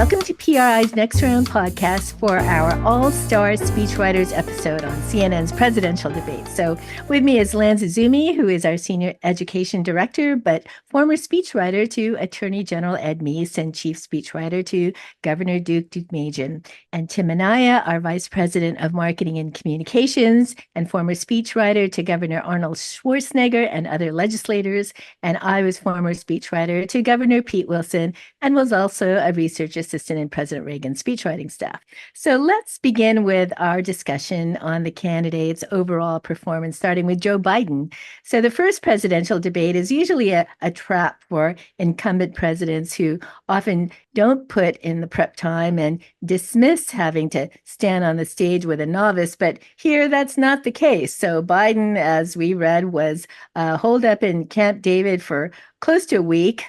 Welcome to PRI's Next Round podcast for our All-Star Speechwriters episode on CNN's presidential debate. So with me is Lance Izumi, who is our Senior Education Director, but former speechwriter to Attorney General Ed Meese and Chief Speechwriter to Governor Duke Deukmejian, and Tim Anaya, our Vice President of Marketing and Communications and former speechwriter to Governor Arnold Schwarzenegger and other legislators. And I was former speechwriter to Governor Pete Wilson and was also a research assistant in President Reagan's speechwriting staff. So let's begin with our discussion on the candidates' overall performance, starting with Joe Biden. So the first presidential debate is usually a trap for incumbent presidents who often don't put in the prep time and dismiss having to stand on the stage with a novice. But here, that's not the case. So Biden, as we read, was holed up in Camp David for close to a week.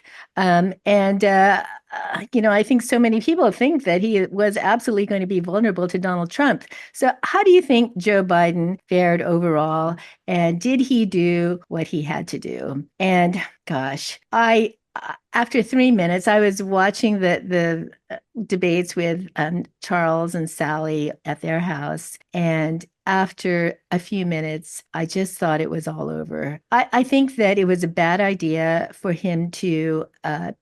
I think so many people think that he was absolutely going to be vulnerable to Donald Trump. So how do you think Joe Biden fared overall? And did he do what he had to do? And gosh, after 3 minutes, I was watching the debates with Charles and Sally at their house. And after a few minutes, I just thought it was all over. I think that it was a bad idea for him to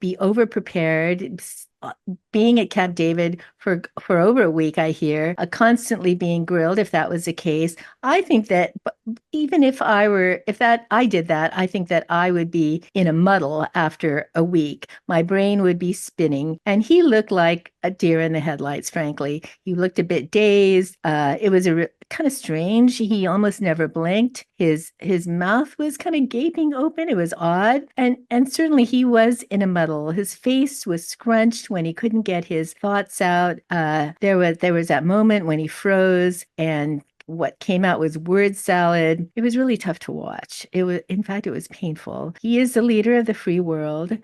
be overprepared. Being at Camp David for over a week, I hear, constantly being grilled, if that was the case. I think that even if I did that, I think that I would be in a muddle after a week. My brain would be spinning. And he looked like a deer in the headlights, frankly. He looked a bit dazed. It was kind of strange. He almost never blinked. His mouth was kind of gaping open. It was odd. And certainly he was in a muddle. His face was scrunched when he couldn't get his thoughts out. There was that moment when he froze and what came out was word salad. It was really tough to watch. In fact, it was painful. He is the leader of the free world.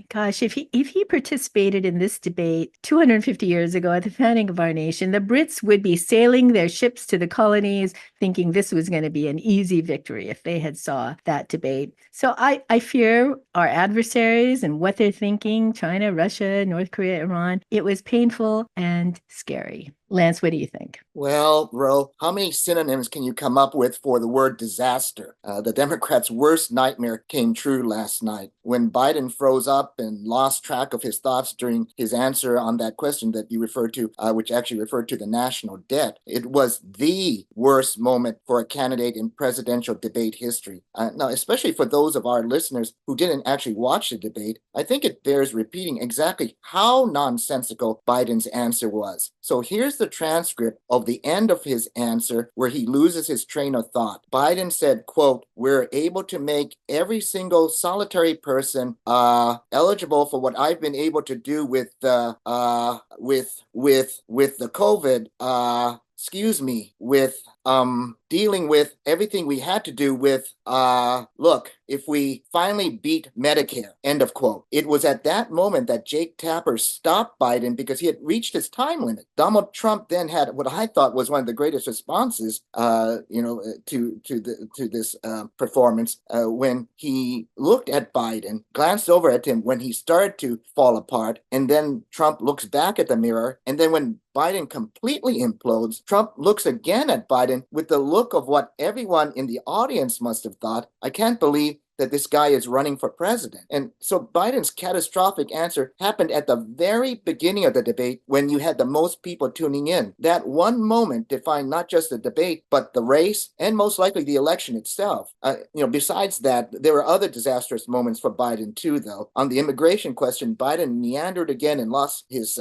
Gosh, if he participated in this debate 250 years ago at the founding of our nation, the Brits would be sailing their ships to the colonies thinking this was going to be an easy victory if they had saw that debate. So I fear our adversaries and what they're thinking, China, Russia, North Korea, Iran. It was painful and scary. Lance, what do you think? Well, Ro, how many synonyms can you come up with for the word disaster? The Democrats' worst nightmare came true last night when Biden froze up and lost track of his thoughts during his answer on that question that you referred to, which actually referred to the national debt. It was the worst moment for a candidate in presidential debate history. Now, especially for those of our listeners who didn't actually watch the debate, I think it bears repeating exactly how nonsensical Biden's answer was. So here's the transcript of the end of his answer where he loses his train of thought. Biden said, quote, "We're able to make every single solitary person eligible for what I've been able to do with the COVID, with dealing with everything we had to do with, look, if we finally beat Medicare," end of quote. It was at that moment that Jake Tapper stopped Biden because he had reached his time limit. Donald Trump then had what I thought was one of the greatest responses, to this performance when he looked at Biden, glanced over at him when he started to fall apart, and then Trump looks back at the mirror, and then when Biden completely implodes, Trump looks again at Biden with the look of what everyone in the audience must have thought. I can't believe that this guy is running for president. And so Biden's catastrophic answer happened at the very beginning of the debate when you had the most people tuning in. That one moment defined not just the debate, but the race and most likely the election itself. Besides that, there were other disastrous moments for Biden too, though. On the immigration question, Biden meandered again and lost his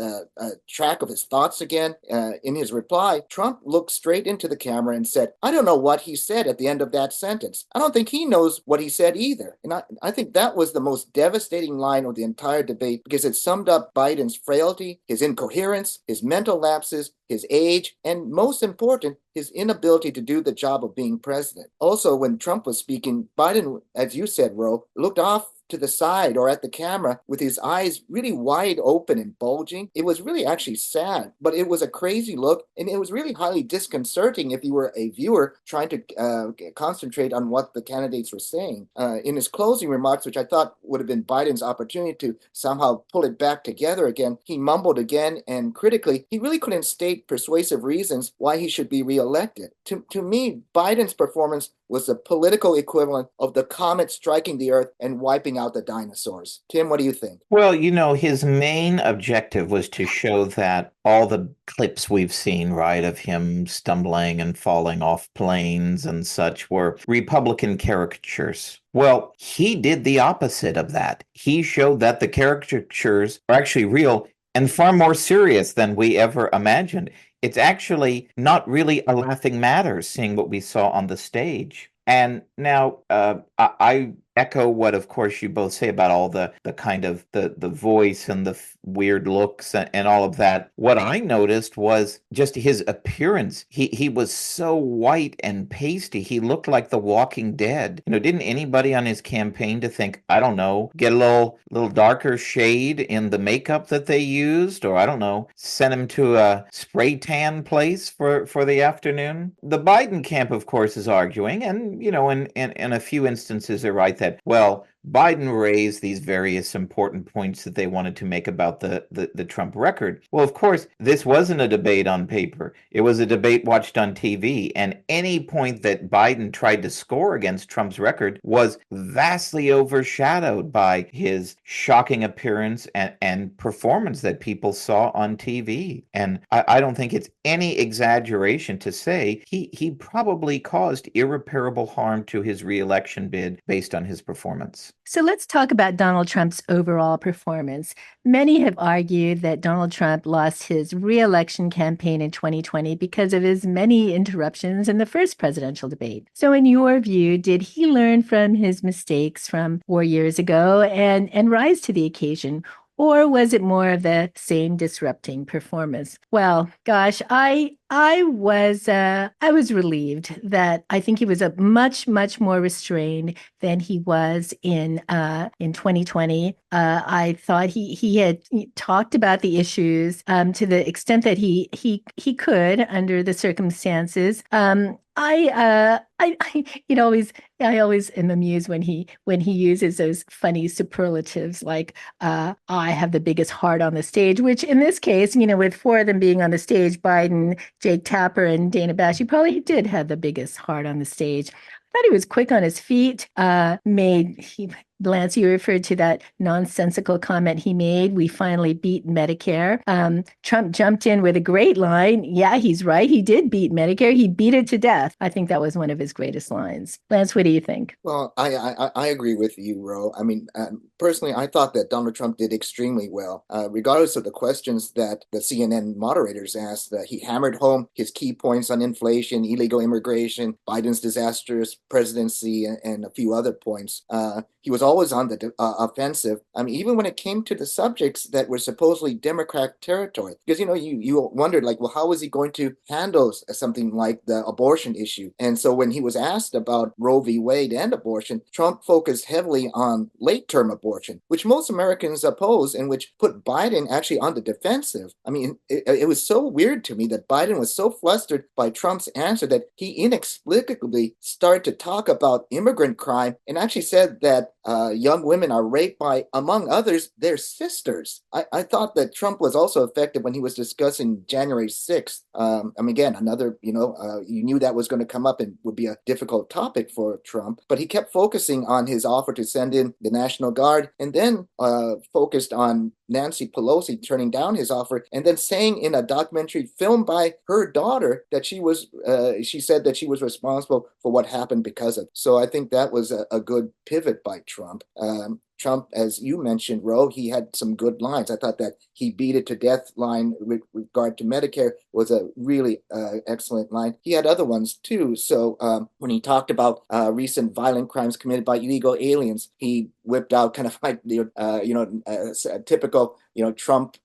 track of his thoughts again. In his reply, Trump looked straight into the camera and said, "I don't know what he said at the end of that sentence. I don't think he knows what he said either." And I think that was the most devastating line of the entire debate because it summed up Biden's frailty, his incoherence, his mental lapses, his age, and most important, his inability to do the job of being president. Also, when Trump was speaking, Biden, as you said, Ro, looked off to the side or at the camera with his eyes really wide open and bulging. It was really actually sad, but it was a crazy look, and it was really highly disconcerting if you were a viewer trying to concentrate on what the candidates were saying. In his closing remarks, which I thought would have been Biden's opportunity to somehow pull it back together again, he mumbled again, and critically, he really couldn't state persuasive reasons why he should be reelected. To me, Biden's performance was the political equivalent of the comet striking the Earth and wiping out the dinosaurs. Tim, what do you think? Well, his main objective was to show that all the clips we've seen, right, of him stumbling and falling off planes and such were Republican caricatures. Well, he did the opposite of that. He showed that the caricatures are actually real and far more serious than we ever imagined. It's actually not really a laughing matter seeing what we saw on the stage. And now I echo what, of course, you both say about all the kind of the voice and the weird looks and all of that. What I noticed was just his appearance. He was so white and pasty. He looked like the Walking Dead. Didn't anybody on his campaign to think, I don't know, get a little darker shade in the makeup that they used, or I don't know, send him to a spray tan place for the afternoon? The Biden camp, of course, is arguing, and in a few instances, they're right that, well, Biden raised these various important points that they wanted to make about the Trump record. Well, of course, this wasn't a debate on paper. It was a debate watched on TV. And any point that Biden tried to score against Trump's record was vastly overshadowed by his shocking appearance and performance that people saw on TV. And I don't think it's any exaggeration to say he probably caused irreparable harm to his reelection bid based on his performance. So let's talk about Donald Trump's overall performance. Many have argued that Donald Trump lost his reelection campaign in 2020 because of his many interruptions in the first presidential debate. So, in your view, did he learn from his mistakes from 4 years ago and rise to the occasion? Or was it more of the same disrupting performance? Well, gosh, I was relieved that I think he was a much more restrained than he was in 2020. I thought he had talked about the issues to the extent that he could under the circumstances. I always am amused when he uses those funny superlatives like I have the biggest heart on the stage, which in this case, with four of them being on the stage, Biden, Jake Tapper, and Dana Bash, he probably did have the biggest heart on the stage. I thought he was quick on his feet. Lance, you referred to that nonsensical comment he made. We finally beat Medicare. Trump jumped in with a great line. Yeah, he's right. He did beat Medicare. He beat it to death. I think that was one of his greatest lines. Lance, what do you think? Well, I agree with you, Ro. I mean, personally, I thought that Donald Trump did extremely well. Regardless of the questions that the CNN moderators asked, he hammered home his key points on inflation, illegal immigration, Biden's disastrous presidency, and a few other points. He was always on the offensive. I mean, even when it came to the subjects that were supposedly Democrat territory, because you wondered like, well, how is he going to handle something like the abortion issue? And so when he was asked about Roe v. Wade and abortion, Trump focused heavily on late-term abortion, which most Americans oppose, and which put Biden actually on the defensive. I mean, it was so weird to me that Biden was so flustered by Trump's answer that he inexplicably started to talk about immigrant crime and actually said that young women are raped by, among others, their sisters. I thought that Trump was also effective when he was discussing January 6th. I mean, again, another, you knew that was going to come up and would be a difficult topic for Trump, but he kept focusing on his offer to send in the National Guard, and then focused on Nancy Pelosi turning down his offer, and then saying in a documentary filmed by her daughter that she said that she was responsible for what happened because of. So I think that was a good pivot by Trump. Trump, as you mentioned, Ro, he had some good lines. I thought that he beat it to death line with regard to Medicare was a really excellent line. He had other ones too. So when he talked about recent violent crimes committed by illegal aliens, he whipped out kind of like a typical Trump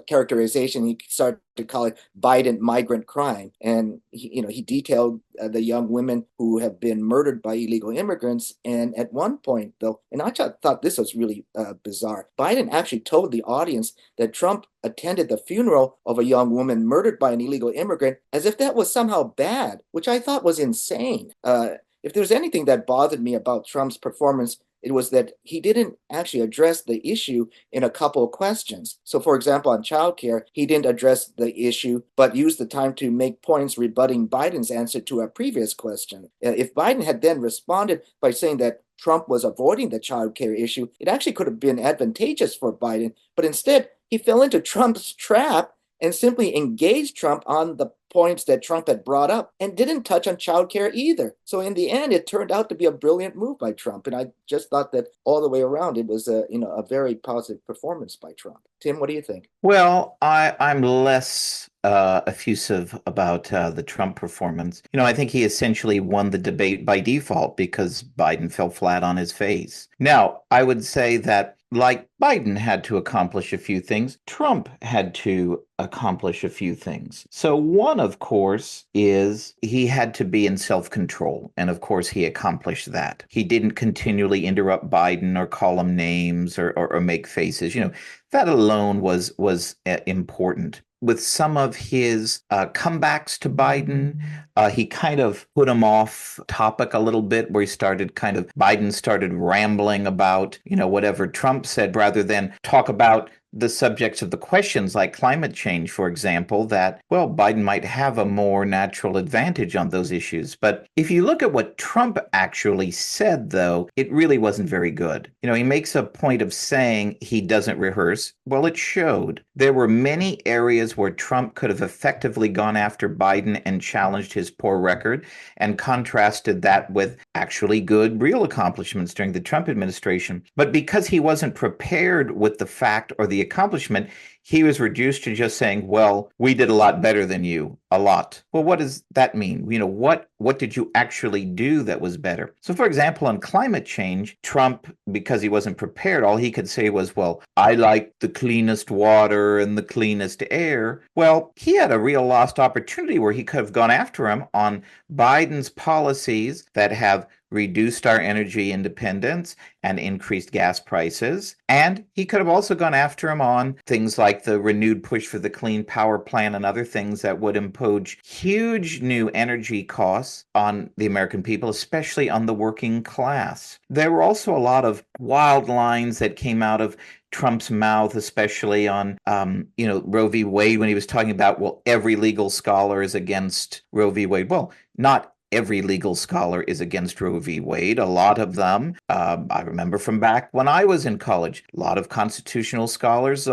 characterization. He started to call it Biden migrant crime, and he detailed the young women who have been murdered by illegal immigrants. And at one point, though, and I thought this was really bizarre, Biden actually told the audience that Trump attended the funeral of a young woman murdered by an illegal immigrant as if that was somehow bad, which I thought was insane. If there's anything that bothered me about Trump's performance, it was that he didn't actually address the issue in a couple of questions. So, for example, on childcare, he didn't address the issue, but used the time to make points rebutting Biden's answer to a previous question. If Biden had then responded by saying that Trump was avoiding the childcare issue, it actually could have been advantageous for Biden. But instead, he fell into Trump's trap and simply engaged Trump on the points that Trump had brought up and didn't touch on childcare either. So in the end, it turned out to be a brilliant move by Trump. And I just thought that all the way around, it was a very positive performance by Trump. Tim, what do you think? Well, I'm less effusive about the Trump performance. I think he essentially won the debate by default because Biden fell flat on his face. Now, I would say that like Biden had to accomplish a few things, Trump had to accomplish a few things. So one, of course, is he had to be in self-control. And of course, he accomplished that. He didn't continually interrupt Biden or call him names or make faces. That alone was important. With some of his comebacks to Biden, he kind of put him off topic a little bit, where Biden started rambling about, whatever Trump said, rather than talk about the subjects of the questions, like climate change, for example, that, well, Biden might have a more natural advantage on those issues. But if you look at what Trump actually said, though, it really wasn't very good. He makes a point of saying he doesn't rehearse. Well, it showed. There were many areas where Trump could have effectively gone after Biden and challenged his poor record, and contrasted that with actually good, real accomplishments during the Trump administration. But because he wasn't prepared with the fact or the accomplishment, he was reduced to just saying, well, we did a lot better than you, a lot. Well, what does that mean? What did you actually do that was better? So, for example, on climate change, Trump, because he wasn't prepared, all he could say was, well, I like the cleanest water and the cleanest air. Well, he had a real lost opportunity where he could have gone after him on Biden's policies that have reduced our energy independence and increased gas prices. And he could have also gone after him on things like the renewed push for the Clean Power Plan and other things that would impose huge new energy costs on the American people, especially on the working class. There were also a lot of wild lines that came out of Trump's mouth, especially on, Roe v. Wade, when he was talking about, well, every legal scholar is against Roe v. Wade. Well, not every legal scholar is against Roe v. Wade. A lot of them, I remember from back when I was in college, a lot of constitutional scholars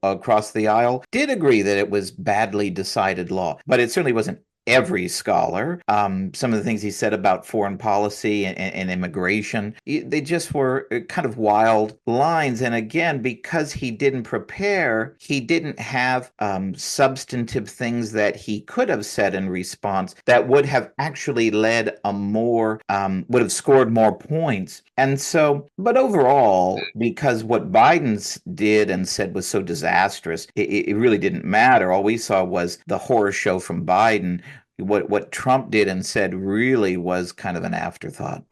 across the aisle did agree that it was badly decided law, but it certainly wasn't every scholar. Some of the things he said about foreign policy and immigration, they just were kind of wild lines. And again, because he didn't prepare, he didn't have substantive things that he could have said in response that would have actually led would have scored more points. And so, but overall, because what Biden's did and said was so disastrous, it really didn't matter. All we saw was the horror show from Biden. What Trump did and said really was kind of an afterthought.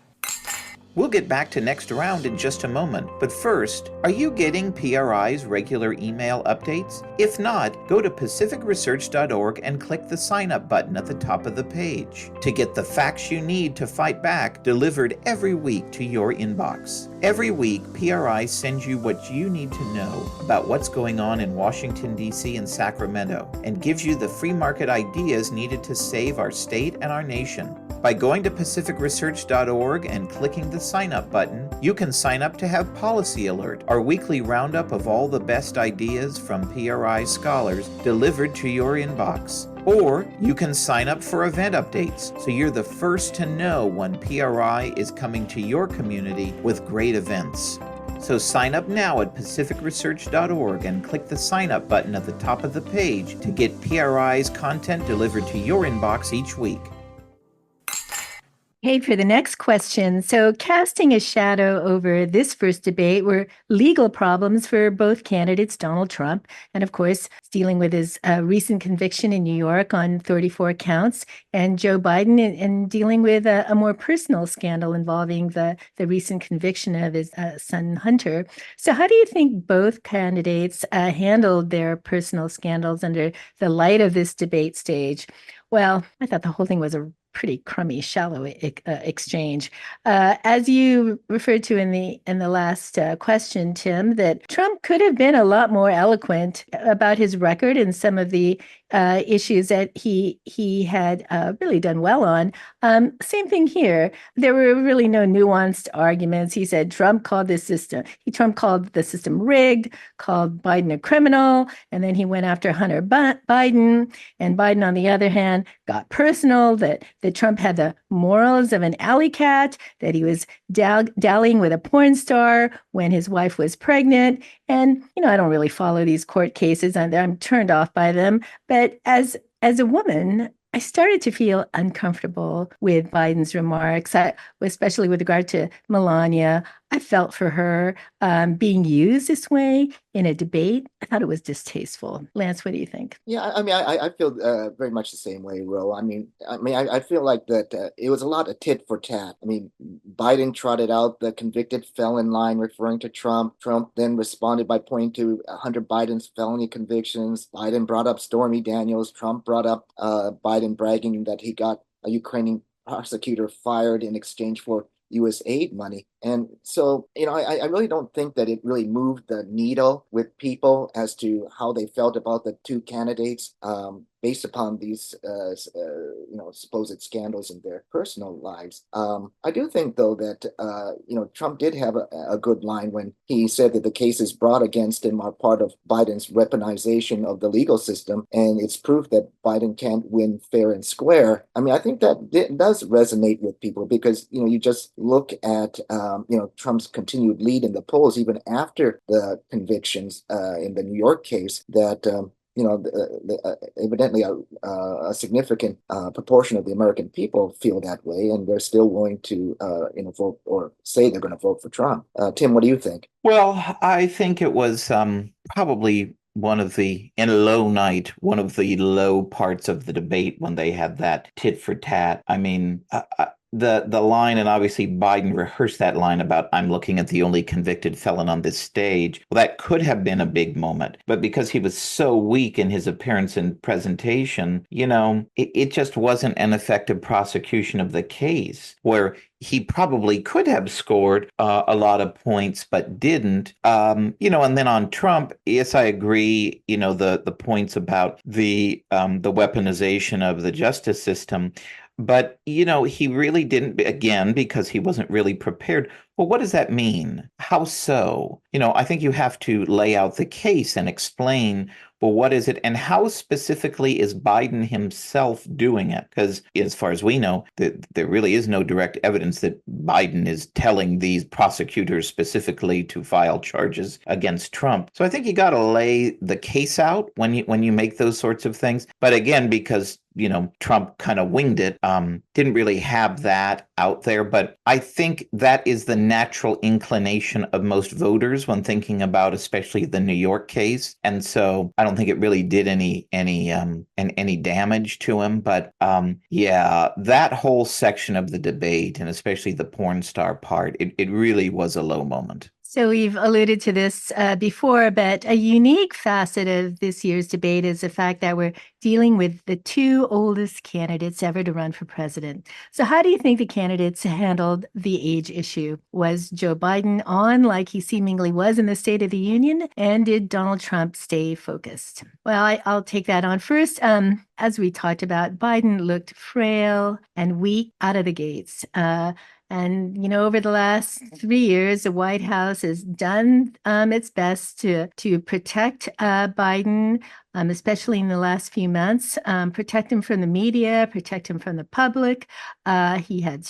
We'll get back to Next Round in just a moment, but first, are you getting PRI's regular email updates? If not, go to pacificresearch.org and click the sign up button at the top of the page to get the facts you need to fight back delivered every week to your inbox. Every week, PRI sends you what you need to know about what's going on in Washington, D.C. and Sacramento, and gives you the free market ideas needed to save our state and our nation. By going to pacificresearch.org and clicking the sign up button, you can sign up to have Policy Alert, our weekly roundup of all the best ideas from PRI scholars delivered to your inbox. Or you can sign up for event updates so you're the first to know when PRI is coming to your community with great events. So sign up now at pacificresearch.org and click the sign up button at the top of the page to get PRI's content delivered to your inbox each week. Hey, for the next question. So, casting a shadow over this first debate were legal problems for both candidates, Donald Trump, and of course, dealing with his recent conviction in New York on 34 counts, and Joe Biden in dealing with a more personal scandal involving the recent conviction of his son, Hunter. So, how do you think both candidates handled their personal scandals under the light of this debate stage? Well, I thought the whole thing was a pretty crummy, shallow exchange. As you referred to in the last question, Tim, that Trump could have been a lot more eloquent about his record and some of the issues that he had really done well on. Same thing here. There were really no nuanced arguments. He said Trump called the system rigged, called Biden a criminal, and then he went after Hunter Biden. And Biden, on the other hand, got personal that Trump had the morals of an alley cat, that he was dallying with a porn star when his wife was pregnant. And, I don't really follow these court cases. I'm turned off by them. But as a woman, I started to feel uncomfortable with Biden's remarks, especially with regard to Melania. I felt for her being used this way in a debate. I thought it was distasteful. Lance, what do you think? Yeah, I mean, I feel very much the same way, Ro. I feel like that it was a lot of tit for tat. I mean, Biden trotted out the convicted felon line, referring to Trump. Trump then responded by pointing to Hunter Biden's felony convictions. Biden brought up Stormy Daniels. Trump brought up Biden bragging that he got a Ukrainian prosecutor fired in exchange for U.S. aid money. And so, I really don't think that it really moved the needle with people as to how they felt about the two candidates based upon these, supposed scandals in their personal lives. I do think, though, that, Trump did have a good line when he said that the cases brought against him are part of Biden's weaponization of the legal system, and it's proof that Biden can't win fair and square. I mean, I think that does resonate with people because, you just look at Trump's continued lead in the polls, even after the convictions in the New York case, that evidently a significant proportion of the American people feel that way, and they're still willing to, vote or say they're going to vote for Trump. Tim, what do you think? Well, I think it was probably in a low night, one of the low parts of the debate when they had that tit for tat. I mean, the line, and obviously Biden rehearsed that line about "I'm looking at the only convicted felon on this stage." Well, that could have been a big moment, but because he was so weak in his appearance and presentation, it just wasn't an effective prosecution of the case. Where he probably could have scored a lot of points, but didn't. And then on Trump, yes, I agree. The points about the weaponization of the justice system. But, he really didn't, again, because he wasn't really prepared. Well, what does that mean? How so? I think you have to lay out the case and explain, well, what is it? And how specifically is Biden himself doing it? Because as far as we know, there really is no direct evidence that Biden is telling these prosecutors specifically to file charges against Trump. So I think you got to lay the case out when you make those sorts of things. But again, because Trump kind of winged it, didn't really have that out there. But I think that is the natural inclination of most voters when thinking about especially the New York case. And so I don't think it really did any damage to him. But yeah, that whole section of the debate, and especially the porn star part, it really was a low moment. So we've alluded to this before, but a unique facet of this year's debate is the fact that we're dealing with the two oldest candidates ever to run for president. So how do you think the candidates handled the age issue? Was Joe Biden on like he seemingly was in the State of the Union? And did Donald Trump stay focused? Well, I'll take that on first. As we talked about, Biden looked frail and weak out of the gates. And over the last 3 years, the White House has done its best to protect Biden especially in the last few months. Protect him from the media, protect him from the public. He had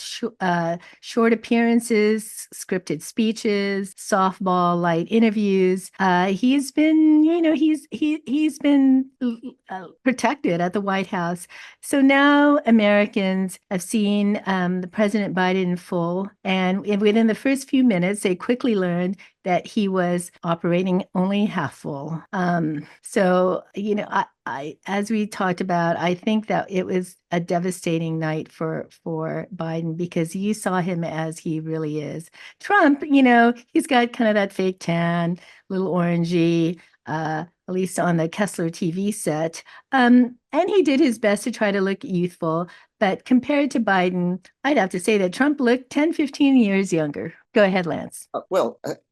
short appearances, scripted speeches, softball light interviews. He's been, he's been protected at the White House. So now Americans have seen the President Biden in full, and within the first few minutes, they quickly learned that he was operating only half full. As we talked about, I think that it was a devastating night for Biden because you saw him as he really is. Trump, he's got kind of that fake tan, little orangey, at least on the Kessler TV set. And he did his best to try to look youthful. But compared to Biden, I'd have to say that Trump looked 10, 15 years younger. Go ahead, Lance.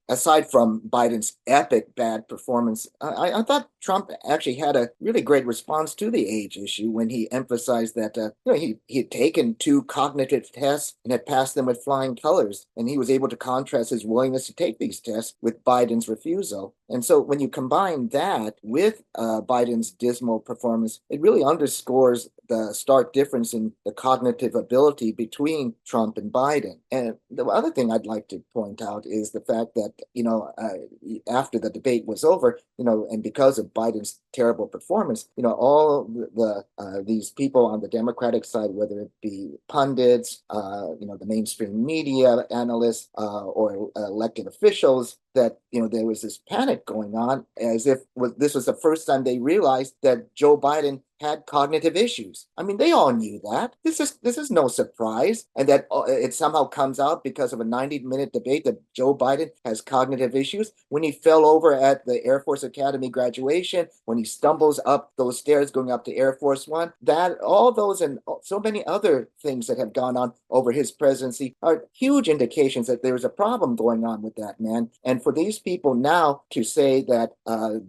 Aside from Biden's epic bad performance, I thought Trump actually had a really great response to the age issue when he emphasized that he had taken 2 cognitive tests and had passed them with flying colors, and he was able to contrast his willingness to take these tests with Biden's refusal. And so when you combine that with Biden's dismal performance, it really underscores the stark difference in the cognitive ability between Trump and Biden. And the other thing I'd like to point out is the fact that, after the debate was over, and because of Biden's terrible performance, all these people on the Democratic side, whether it be pundits, the mainstream media analysts, or elected officials, that there was this panic going on as if this was the first time they realized that Joe Biden had cognitive issues. I mean, they all knew that. This is no surprise, and that it somehow comes out because of a 90-minute debate that Joe Biden has cognitive issues. When he fell over at the Air Force Academy graduation, when he stumbles up those stairs going up to Air Force One, that all those and so many other things that have gone on over his presidency are huge indications that there's a problem going on with that man. And for these people now to say that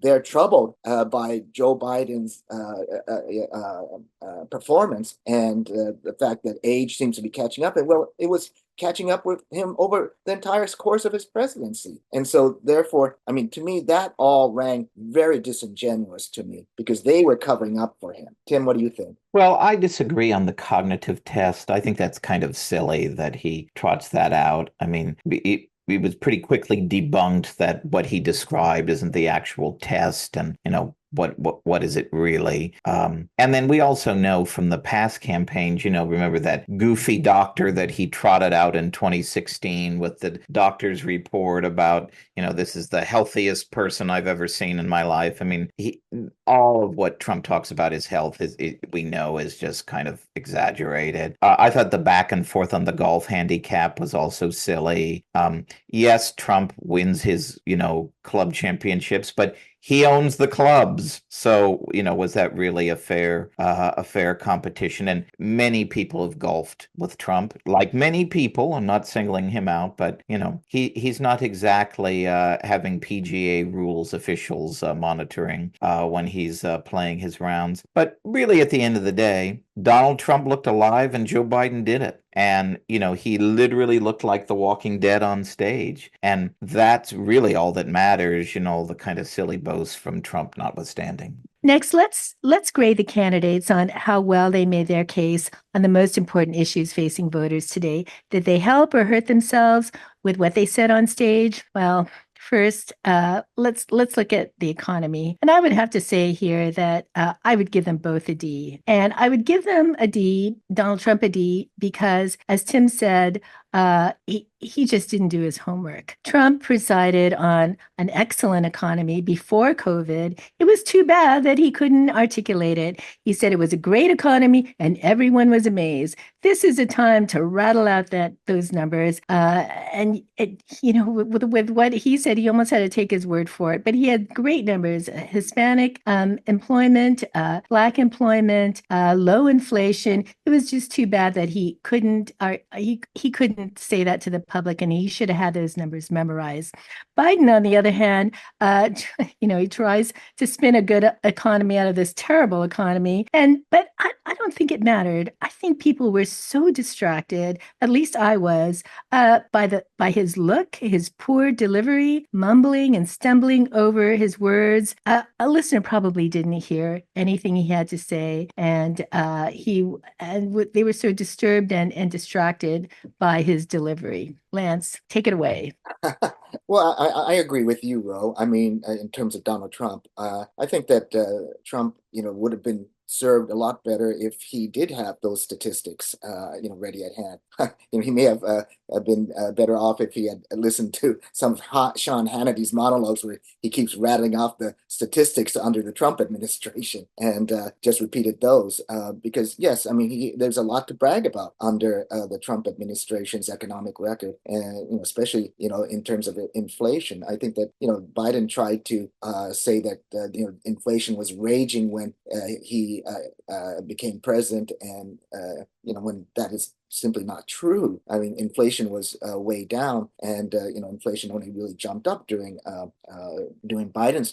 they're troubled by Joe Biden's performance and the fact that age seems to be catching up, and well, it was catching up with him over the entire course of his presidency. And so therefore, I mean, to me, that all rang very disingenuous to me because they were covering up for him. Tim, what do you think? Well, I disagree on the cognitive test. I think that's kind of silly that he trots that out. I mean, it was pretty quickly debunked that what he described isn't the actual test, and what is it really? And then we also know from the past campaigns, remember that goofy doctor that he trotted out in 2016 with the doctor's report about, this is the healthiest person I've ever seen in my life. I mean, all of what Trump talks about his health we know is just kind of exaggerated. I thought the back and forth on the golf handicap was also silly. Yes, Trump wins his, club championships, but he owns the clubs. So, was that really a fair competition? And many people have golfed with Trump, like many people. I'm not singling him out, but, he's not exactly having PGA rules officials monitoring when he's playing his rounds. But really, at the end of the day, Donald Trump looked alive and Joe Biden did it. And, he literally looked like the Walking Dead on stage. And that's really all that matters, the kind of silly boasts from Trump notwithstanding. Next, let's grade the candidates on how well they made their case on the most important issues facing voters today. Did they help or hurt themselves with what they said on stage? Well, first, let's look at the economy. And I would have to say here that I would give them both a D. And I would give them a D, Donald Trump a D, because as Tim said, he just didn't do his homework. Trump presided on an excellent economy before COVID. It was too bad that he couldn't articulate it. He said it was a great economy and everyone was amazed. This is a time to rattle out those numbers. With what he said, he almost had to take his word for it. But he had great numbers: Hispanic employment, Black employment, low inflation. It was just too bad that he couldn't didn't say that to the public, and he should have had those numbers memorized. Biden, on the other hand, he tries to spin a good economy out of this terrible economy, but I don't think it mattered. I think people were so distracted, at least I was, by his look, his poor delivery, mumbling and stumbling over his words. A listener probably didn't hear anything he had to say, and they were so disturbed and distracted by his delivery. Lance, take it away. Well, I agree with you, Ro. I mean, in terms of Donald Trump, I think that Trump, would have been served a lot better if he did have those statistics, ready at hand. He may have been better off if he had listened to some of Sean Hannity's monologues where he keeps rattling off the statistics under the Trump administration and just repeated those. Because yes, I mean, there's a lot to brag about under the Trump administration's economic record, and especially in terms of inflation. I think that Biden tried to say that inflation was raging when he became president, and when that is simply not true. I mean, inflation was way down, and inflation only really jumped up during Biden's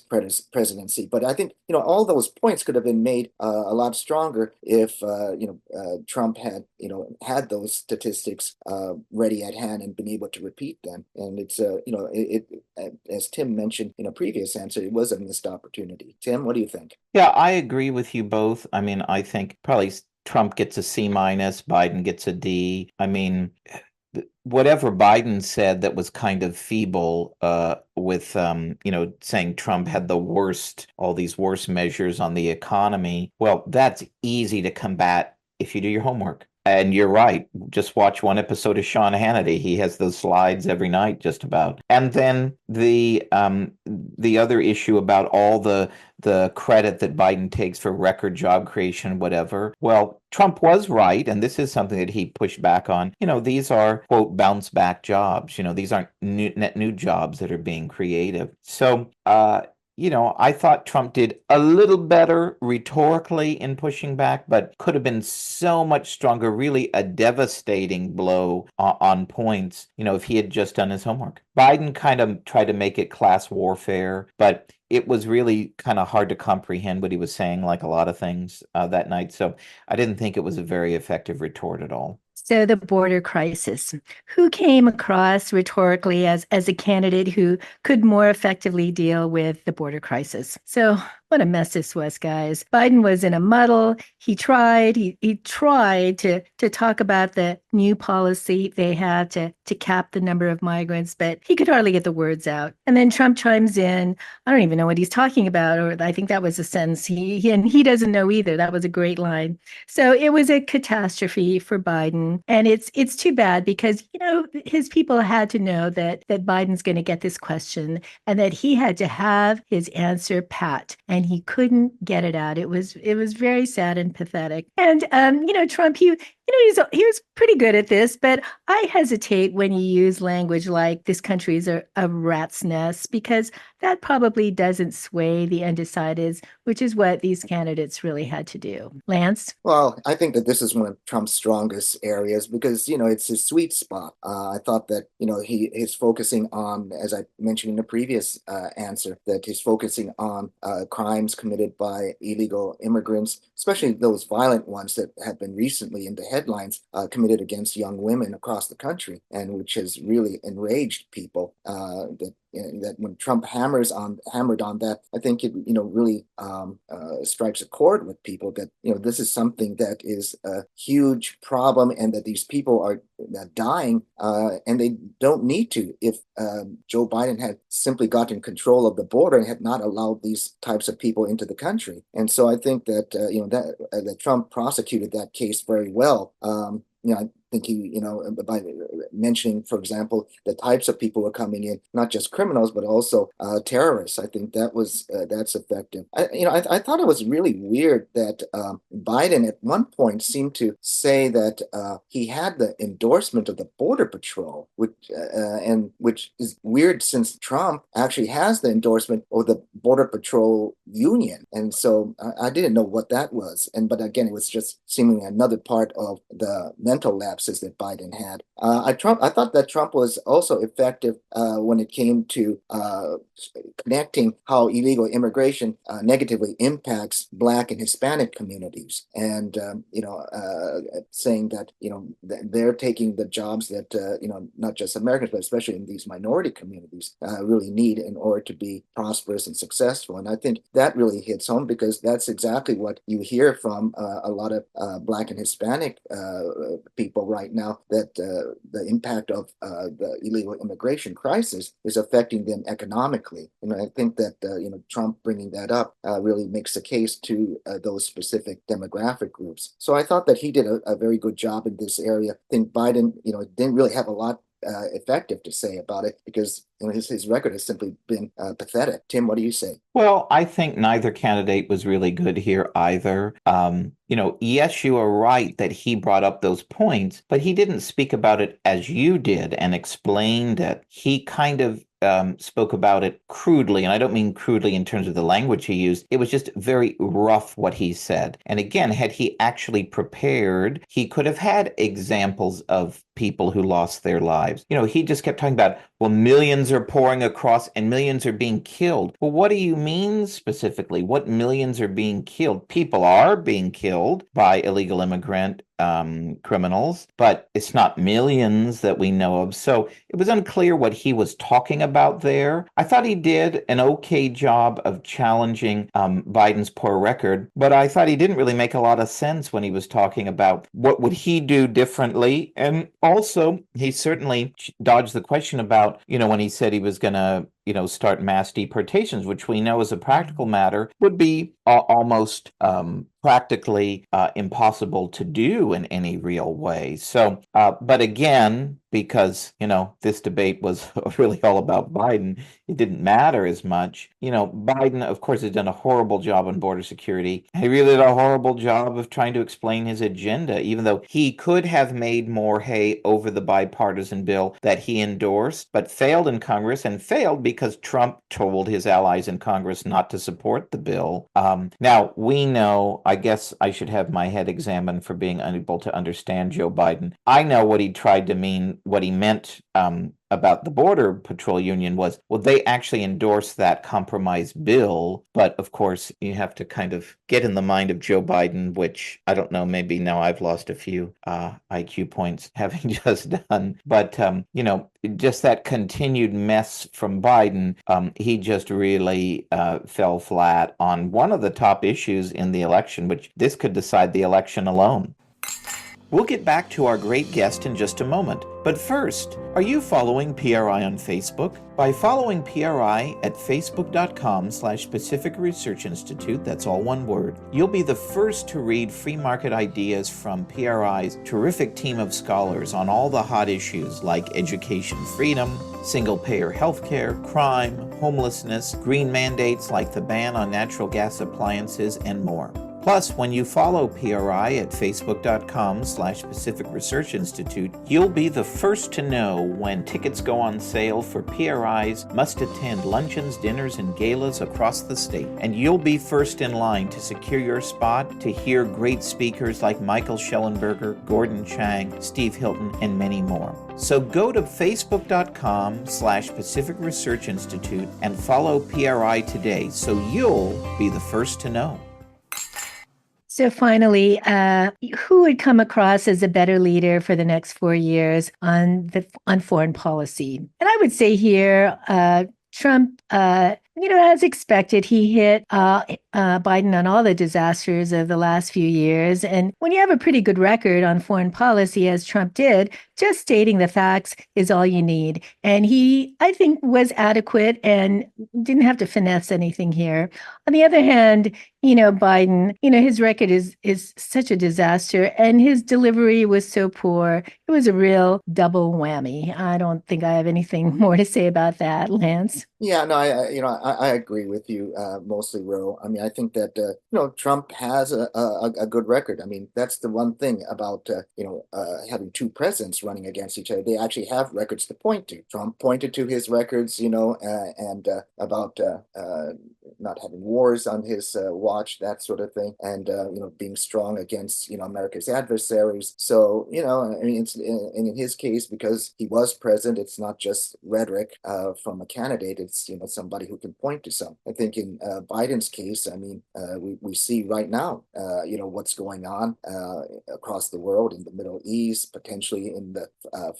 presidency. But I think all those points could have been made a lot stronger if Trump had had those statistics ready at hand and been able to repeat them. And it's as Tim mentioned in a previous answer, it was a missed opportunity. Tim, what do you think? Yeah, I agree with you both. I mean, I think probably Trump gets a C minus, Biden gets a D. I mean, whatever Biden said that was kind of feeble, with saying Trump had all these worst measures on the economy. Well, that's easy to combat if you do your homework. And you're right. Just watch one episode of Sean Hannity. He has those slides every night, just about. And then the other issue about all the credit that Biden takes for record job creation, whatever. Well, Trump was right, and this is something that he pushed back on. These are, quote, bounce back jobs. These aren't net new jobs that are being created. So, I thought Trump did a little better rhetorically in pushing back, but could have been so much stronger, really a devastating blow on points, if he had just done his homework. Biden kind of tried to make it class warfare, but it was really kind of hard to comprehend what he was saying, like a lot of things that night. So I didn't think it was a very effective retort at all. So the border crisis. Who came across rhetorically as a candidate who could more effectively deal with the border crisis? So what a mess this was, guys. Biden was in a muddle. He tried to talk about the new policy they had to cap the number of migrants, but he could hardly get the words out. And then Trump chimes in. I don't even know what he's talking about, or I think that was a sentence he doesn't know either. That was a great line. So it was a catastrophe for Biden. And it's too bad because, his people had to know that Biden's going to get this question and that he had to have his answer pat, and he couldn't get it out. It was very sad and pathetic. And Trump, he was pretty good at this, but I hesitate when you use language like this country is a rat's nest, because that probably doesn't sway the undecideds, which is what these candidates really had to do. Lance? Well, I think that this is one of Trump's strongest areas because, it's his sweet spot. I thought that, he is focusing on, as I mentioned in the previous answer, that he's focusing on crimes committed by illegal immigrants, especially those violent ones that have been recently in the headlines committed against young women across the country, and which has really enraged people. That when Trump hammered on that, I think it really strikes a chord with people that this is something that is a huge problem, and that these people are dying, and they don't need to. If Joe Biden had simply gotten control of the border and had not allowed these types of people into the country, and so I think that that Trump prosecuted that case very well. I think he, by mentioning, for example, the types of people who are coming in, not just criminals, but also terrorists. I think that's effective. I thought it was really weird that Biden at one point seemed to say that he had the endorsement of the Border Patrol, which is weird since Trump actually has the endorsement of the Border Patrol Union, and so I didn't know what that was. But again, it was just seemingly another part of the mental lapses that Biden had. I I thought that Trump was also effective when it came to connecting how illegal immigration negatively impacts Black and Hispanic communities, and saying that they're taking the jobs that not just Americans but especially in these minority communities really need in order to be prosperous and successful. And I think that really hits home because that's exactly what you hear from a lot of Black and Hispanic people right now, that the impact of the illegal immigration crisis is affecting them economically. And I think that Trump bringing that up really makes a case to those specific demographic groups. So I thought that he did a very good job in this area. I think Biden, didn't really have a lot effective to say about it because his record has simply been pathetic. Tim, what do you say? Well, I think neither candidate was really good here either. Yes, you are right that he brought up those points, but he didn't speak about it as you did and explained it. He kind of spoke about it crudely, and I don't mean crudely in terms of the language he used. It was just very rough what he said. And again, had he actually prepared, he could have had examples of people who lost their lives. He just kept talking about, well, millions are pouring across and millions are being killed. Well, what do you mean specifically? What millions are being killed? People are being killed by illegal immigrant criminals, but it's not millions that we know of. So it was unclear what he was talking about there. I thought he did an okay job of challenging Biden's poor record, but I thought he didn't really make a lot of sense when he was talking about what would he do differently. And also, he certainly dodged the question about, when he said he was going to start mass deportations, which we know as a practical matter would be almost practically impossible to do in any real way. So, but again, because, this debate was really all about Biden, it didn't matter as much. Biden, of course, has done a horrible job on border security. He really did a horrible job of trying to explain his agenda, even though he could have made more hay over the bipartisan bill that he endorsed, but failed in Congress and failed because Trump told his allies in Congress not to support the bill. Now, we know, I guess I should have my head examined for being unable to understand Joe Biden. I know what he tried to mean, what he meant about the Border Patrol Union was, well, they actually endorsed that compromise bill. But of course, you have to kind of get in the mind of Joe Biden, which I don't know, maybe now I've lost a few IQ points having just done. But, just that continued mess from Biden, he just really fell flat on one of the top issues in the election, which this could decide the election alone. We'll get back to our great guest in just a moment. But first, are you following PRI on Facebook? By following PRI at facebook.com/Pacific Research Institute, that's all one word, you'll be the first to read free market ideas from PRI's terrific team of scholars on all the hot issues like education freedom, single-payer healthcare, crime, homelessness, green mandates like the ban on natural gas appliances, and more. Plus, when you follow PRI at facebook.com/Pacific Research Institute, you'll be the first to know when tickets go on sale for PRI's must-attend luncheons, dinners, and galas across the state. And you'll be first in line to secure your spot to hear great speakers like Michael Schellenberger, Gordon Chang, Steve Hilton, and many more. So go to facebook.com/Pacific Research Institute and follow PRI today so you'll be the first to know. So finally, who would come across as a better leader for the next 4 years on foreign policy? And I would say here, Trump, as expected, he hit Biden on all the disasters of the last few years. And when you have a pretty good record on foreign policy, as Trump did, just stating the facts is all you need. And he, I think, was adequate and didn't have to finesse anything here. On the other hand, Biden, his record is such a disaster and his delivery was so poor. It was a real double whammy. I don't think I have anything more to say about that, Lance. Yeah, no, I agree with you mostly, Ro. I mean, I think that Trump has a good record. I mean, that's the one thing about having two presidents running against each other. They actually have records to point to. Trump pointed to his records, and about not having wars on his watch, that sort of thing, and being strong against America's adversaries. So I mean, in his case, because he was president, it's not just rhetoric from a candidate. It's somebody who can point to some. I think in Biden's case, I mean, we see right now, what's going on across the world, in the Middle East, potentially in the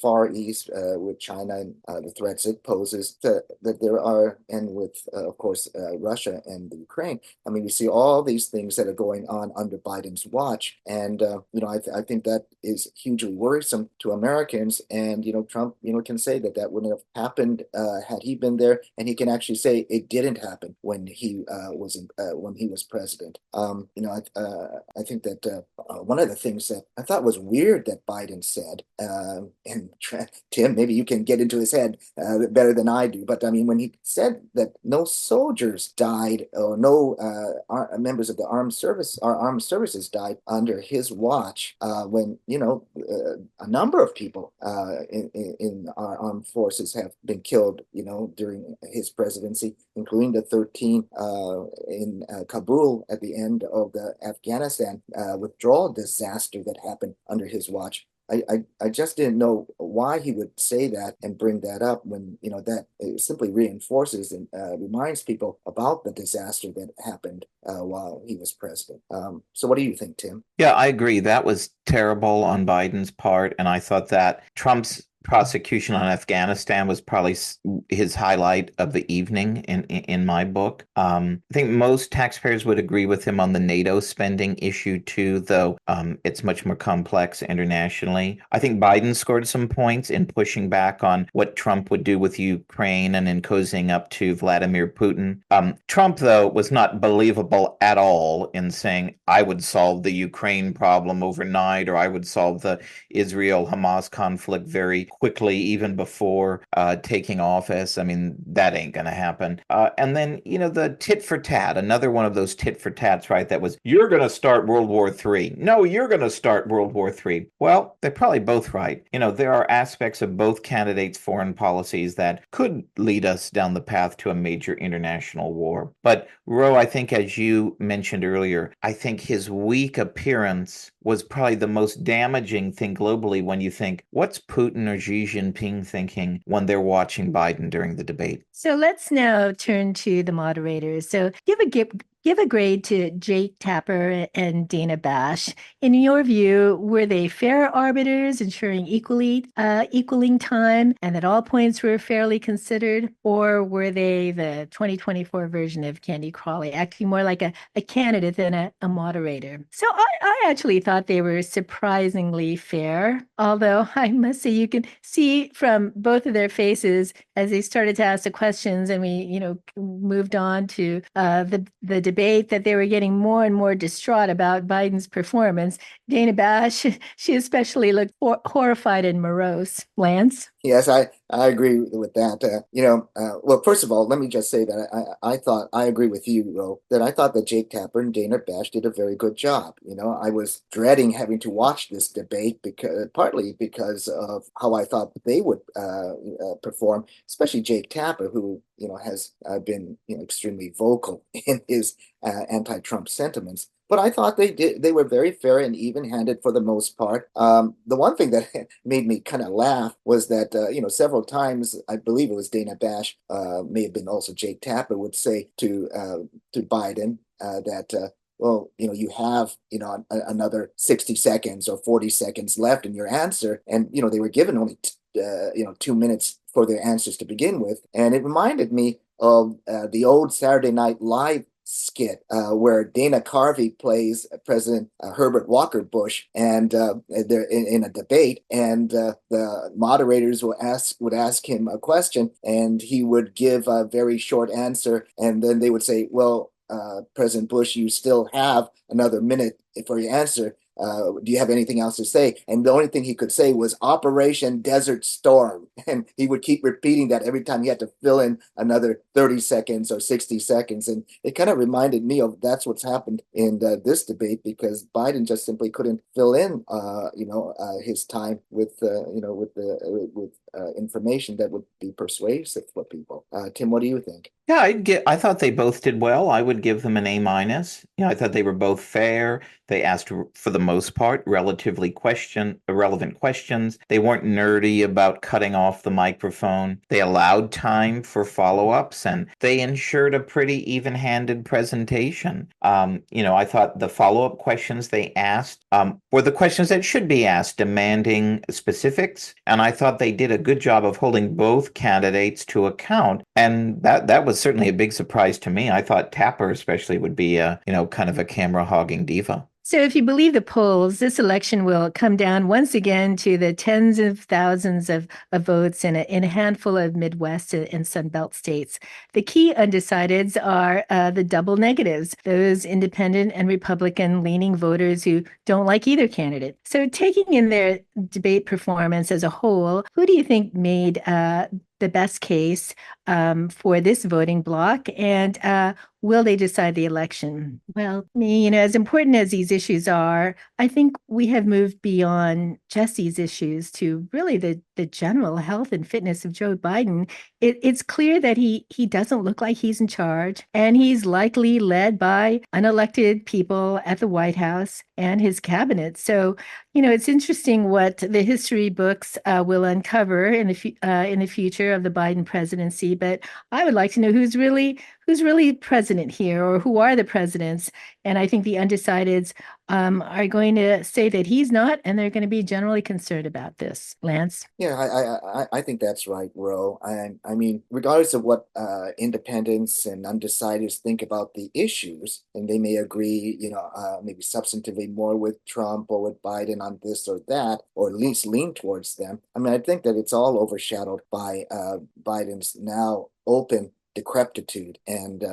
Far East, with China and the threats it poses, that there are, and with of course Russia and the Ukraine. I mean, we see all these things that are going on under Biden's watch, and I think that is hugely worrisome to Americans. And Trump, can say that wouldn't have happened had he been there, and he can actually say it didn't happen when he was president. I think that one of the things that I thought was weird that Biden said, and Tim, maybe you can get into his head better than I do, but I mean, when he said that no soldiers died, or no members of the armed services died under his watch, when a number of people in our armed forces have been killed, during his presidency, including the 13 in Kabul at the end of the Afghanistan withdrawal disaster that happened under his watch. I just didn't know why he would say that and bring that up when that it simply reinforces and reminds people about the disaster that happened while he was president. So what do you think, Tim? Yeah, I agree. That was terrible on Biden's part, and I thought that Trump's prosecution on Afghanistan was probably his highlight of the evening in my book. I think most taxpayers would agree with him on the NATO spending issue too, though it's much more complex internationally. I think Biden scored some points in pushing back on what Trump would do with Ukraine and in cozying up to Vladimir Putin. Trump, though, was not believable at all in saying, I would solve the Ukraine problem overnight, or I would solve the Israel-Hamas conflict very quickly, even before taking office. I mean, that ain't going to happen. And then, the tit for tat, another one of those tit for tats, right? That was, you're going to start World War III. No, you're going to start World War III. Well, they're probably both right. There are aspects of both candidates' foreign policies that could lead us down the path to a major international war. But, Ro, I think, as you mentioned earlier, I think his weak appearance was probably the most damaging thing globally when you think, what's Putin or Xi Jinping thinking when they're watching Biden during the debate? So let's now turn to the moderators. So give a grade to Jake Tapper and Dana Bash. In your view, were they fair arbiters, ensuring equaling time, and that all points were fairly considered, or were they the 2024 version of Candy Crawley, acting more like a candidate than a moderator? So I actually thought they were surprisingly fair, although I must say you can see from both of their faces as they started to ask the questions, and we moved on to the debate, that they were getting more and more distraught about Biden's performance. Dana Bash, she especially looked horrified and morose. Lance? Yes, I agree with that. Well, first of all, let me just say that I thought I agree with you, Ro, that I thought that Jake Tapper and Dana Bash did a very good job. I was dreading having to watch this debate partly because of how I thought they would perform, especially Jake Tapper, who has been extremely vocal in his anti-Trump sentiments. But I thought they were very fair and even-handed for the most part. The one thing that made me kind of laugh was that several times, I believe it was Dana Bash, may have been also Jake Tapper, would say to Biden that well, you have, another 60 seconds or 40 seconds left in your answer. And, they were given only, 2 minutes for their answers to begin with. And it reminded me of the old Saturday Night Live skit where Dana Carvey plays President Herbert Walker Bush, and they're in a debate, and the moderators would ask him a question, and he would give a very short answer, and then they would say, well, President Bush, you still have another minute for your answer. Do you have anything else to say? And the only thing he could say was Operation Desert Storm. and he would keep repeating that every time he had to fill in another 30 seconds or 60 seconds. And it kind of reminded me of that's what's happened in this debate, because Biden just simply couldn't fill in, his time with, with information that would be persuasive for people. Tim, what do you think? Yeah, I thought they both did well. I would give them an A minus. I thought they were both fair. They asked, for the most part, relevant questions. They weren't nerdy about cutting off the microphone. They allowed time for follow-ups, and they ensured a pretty even-handed presentation. I thought the follow-up questions they asked were the questions that should be asked, demanding specifics. And I thought they did a good job of holding both candidates to account. And that was certainly a big surprise to me. I thought Tapper especially would be kind of a camera hogging diva. So, if you believe the polls, this election will come down once again to the tens of thousands of votes in a handful of Midwest and Sun Belt states. The key undecideds are the double negatives, those independent and Republican leaning voters who don't like either candidate. So, taking in their debate performance as a whole, who do you think made the best case for this voting bloc? And will they decide the election? Well, as important as these issues are, I think we have moved beyond just these issues to really the general health and fitness of Joe Biden. It's clear that he doesn't look like he's in charge, and he's likely led by unelected people at the White House and his cabinet. So, it's interesting what the history books will uncover in the future of the Biden presidency. But I would like to know who's really president here, or who are the presidents. And I think the undecideds are going to say that he's not, and they're going to be generally concerned about this. Lance? Yeah, I think that's right, Ro. I mean, regardless of what independents and undecideds think about the issues, and they may agree, maybe substantively more with Trump or with Biden on this or that, or at least lean towards them. I mean, I think that it's all overshadowed by Biden's now open decrepitude. And,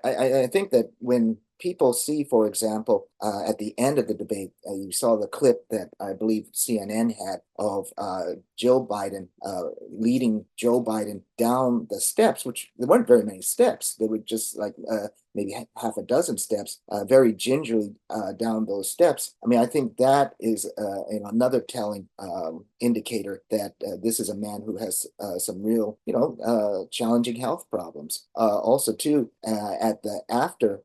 I think that when people see, for example, at the end of the debate, you saw the clip that I believe CNN had of Joe Biden leading Joe Biden down the steps, which there weren't very many steps. They were just like maybe half a dozen steps, very gingerly down those steps. I mean, I think that is another telling indicator that this is a man who has some real, challenging health problems. Also, too, at the after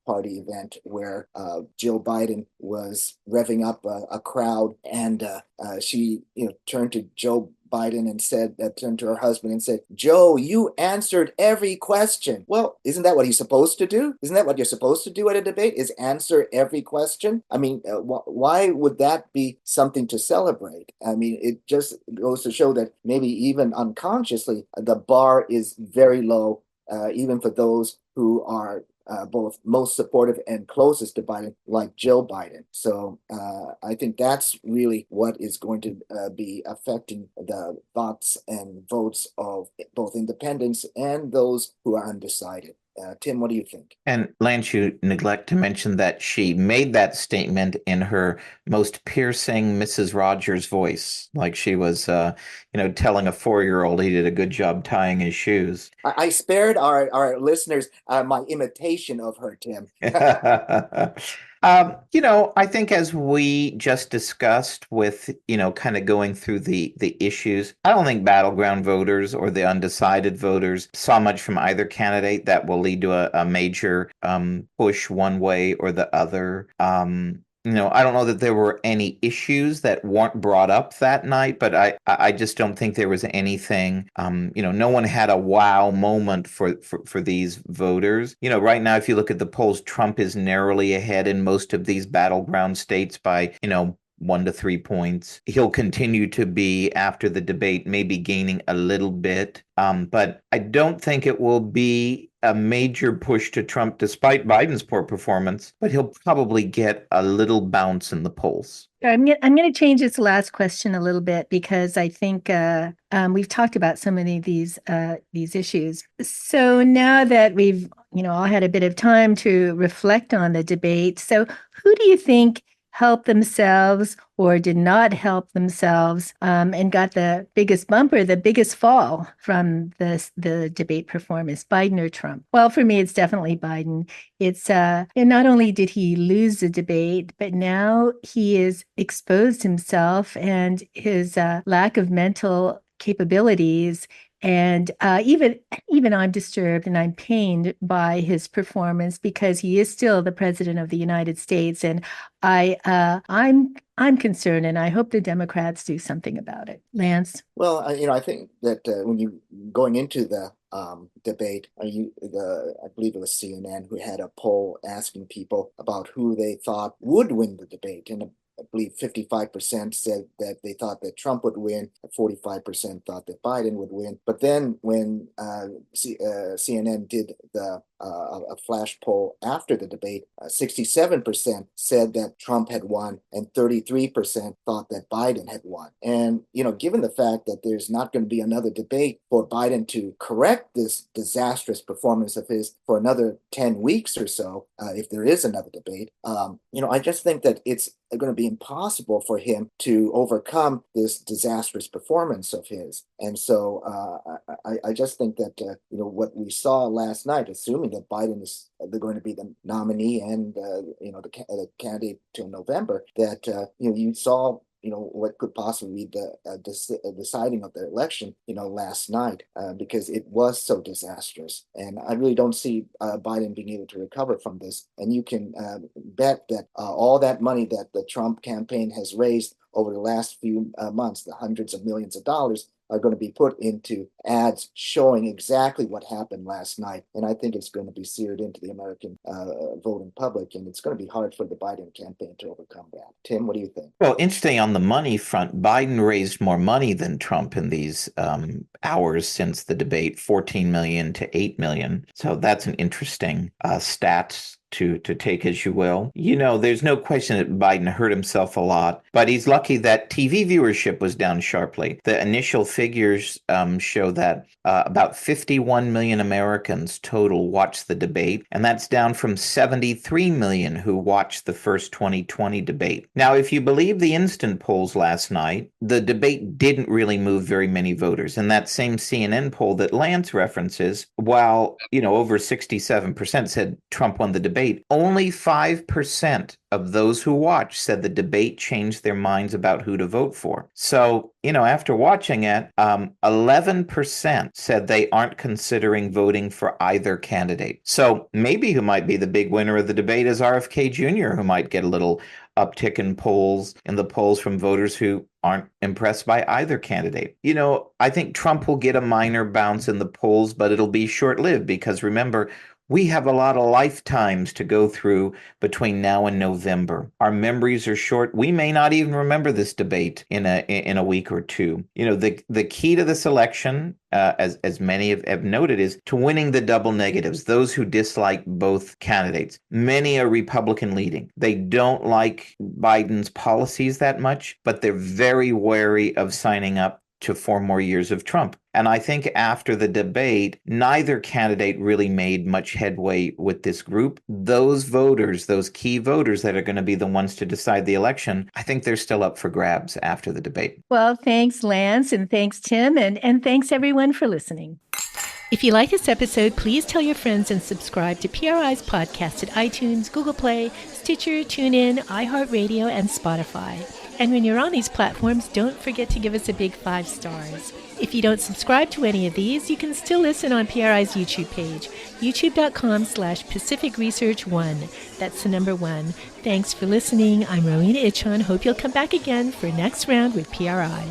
party event where Jill Biden was revving up a crowd, and she, turned to Joe Biden and turned to her husband and said, "Joe, you answered every question." Well, isn't that what he's supposed to do? Isn't that what you're supposed to do at a debate, is answer every question? I mean, why would that be something to celebrate? I mean, it just goes to show that maybe even unconsciously, the bar is very low, even for those who are both most supportive and closest to Biden, like Jill Biden. So I think that's really what is going to be affecting the thoughts and votes of both independents and those who are undecided. Tim, what do you think? And Lance, you neglect to mention that she made that statement in her most piercing Mrs. Rogers voice, like she was, telling a 4-year-old he did a good job tying his shoes. I spared our listeners my imitation of her, Tim. I think as we just discussed with, kind of going through the issues, I don't think battleground voters or the undecided voters saw much from either candidate that will lead to a major push one way or the other. I don't know that there were any issues that weren't brought up that night, but I just don't think there was anything. No one had a wow moment for these voters. Right now, if you look at the polls, Trump is narrowly ahead in most of these battleground states by 1 to 3 points. He'll continue to be after the debate, maybe gaining a little bit. But I don't think it will be a major push to Trump despite Biden's poor performance, but he'll probably get a little bounce in the polls. I'm going to change this last question a little bit, because I think we've talked about so many of these issues. So now that we've all had a bit of time to reflect on the debate, so who do you think help themselves or did not help themselves, and got the biggest bumper, the biggest fall from the debate performance, Biden or Trump? Well, for me, it's definitely Biden. It's and not only did he lose the debate, but now he has exposed himself and his lack of mental capabilities. And even I'm disturbed and I'm pained by his performance because he is still the president of the United States, and I'm concerned, and I hope the Democrats do something about it. Lance? Well, I think that when you going into the debate, I believe it was CNN who had a poll asking people about who they thought would win the debate, and I believe 55% said that they thought that Trump would win, 45% thought that Biden would win. But then when CNN did a flash poll after the debate, 67% said that Trump had won, and 33% thought that Biden had won. And, given the fact that there's not going to be another debate for Biden to correct this disastrous performance of his for another 10 weeks or so, if there is another debate, I just think that it's going to be impossible for him to overcome this disastrous performance of his. And so I just think that, what we saw last night, assuming that Biden is going to be the nominee and, the candidate till November, that, you saw what could possibly be the deciding of the election, last night, because it was so disastrous. And I really don't see Biden being able to recover from this. And you can bet that all that money that the Trump campaign has raised over the last few months, the hundreds of millions of dollars, are going to be put into ads showing exactly what happened last night. And I think it's going to be seared into the American voting public, and it's going to be hard for the Biden campaign to overcome that. Tim, what do you think? Well, interesting on the money front, Biden raised more money than Trump in these hours since the debate, 14 million to 8 million. So that's an interesting stat to take as you will. There's no question that Biden hurt himself a lot, but he's lucky that TV viewership was down sharply. The initial figures show that about 51 million Americans total watched the debate, and that's down from 73 million who watched the first 2020 debate. Now, if you believe the instant polls last night, the debate didn't really move very many voters. And that same CNN poll that Lance references, while, over 67% said Trump won the debate, only 5% of those who watched said the debate changed their minds about who to vote for. So, after watching it, 11% said they aren't considering voting for either candidate. So maybe who might be the big winner of the debate is RFK Jr., who might get a little uptick in the polls from voters who aren't impressed by either candidate. I think Trump will get a minor bounce in the polls, but it'll be short-lived because remember, we have a lot of lifetimes to go through between now and November. Our memories are short. We may not even remember this debate in a week or two. The key to this election, as many have noted, is to winning the double negatives, those who dislike both candidates. Many are Republican leading. They don't like Biden's policies that much, but they're very wary of signing up to 4 more years of Trump. And I think after the debate, neither candidate really made much headway with this group. Those voters, those key voters that are going to be the ones to decide the election, I think they're still up for grabs after the debate. Well, thanks, Lance, and thanks, Tim, and thanks, everyone, for listening. If you like this episode, please tell your friends and subscribe to PRI's podcast at iTunes, Google Play, Stitcher, TuneIn, iHeartRadio, and Spotify. And when you're on these platforms, don't forget to give us a big 5 stars. If you don't subscribe to any of these, you can still listen on PRI's YouTube page, youtube.com/Pacific Research 1. That's the number 1. Thanks for listening. I'm Rowena Itchon. Hope you'll come back again for next round with PRI.